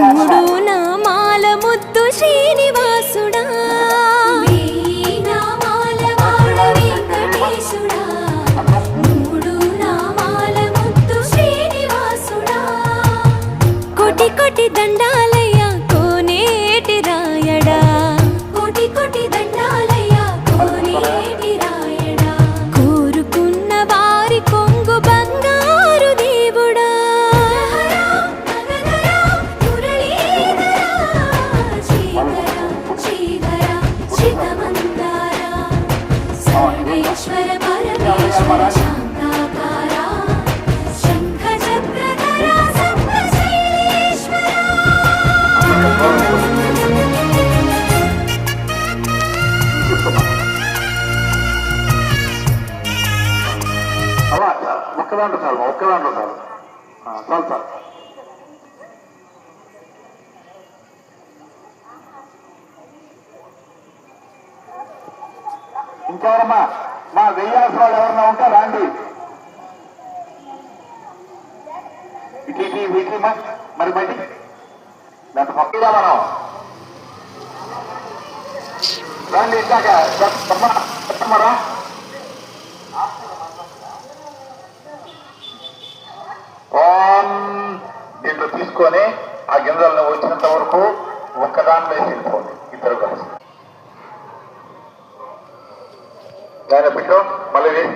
మూడు నామాల ముద్దు శ్రీనివాసుడా, వెయ్యి నామాల వాడ వెంకటేశుడా, మూడు నామాల ముద్దు శ్రీనివాసుడా, కోటి కోటి దండాలయ్యా కోనేటి రాయడా, కోటి కోటి దండాలయ్యా కోనేటి రాయడా, కోరుకున్న వారి కొంగు బంగారు దేవుడా, సర్వేశ్వర పరమేశ్వర శాంతాకార శంఖ చక్రధర సప్తశైలేశ్వర. ఒక్కదాంట్లో చాలు, ఒక్కదాంట్లో చాలు, చాలు చాలు. ఇంకెవరమ్మా మా వెయ్యాల్సిన వాళ్ళు ఎవరన్నా ఉంటే రాండి. వీటి మరి బయటి దాంట్లో పక్కగా మనం రండి. ఇందాక చెప్పమరా దీంట్లో తీసుకొని ఆ గింజలను వచ్చినంత వరకు ఒక్కదాని వేసి వెళ్ళిపోండి ఇద్దరు కలిసి. దాన్ని పెట్టు మళ్ళీ నేను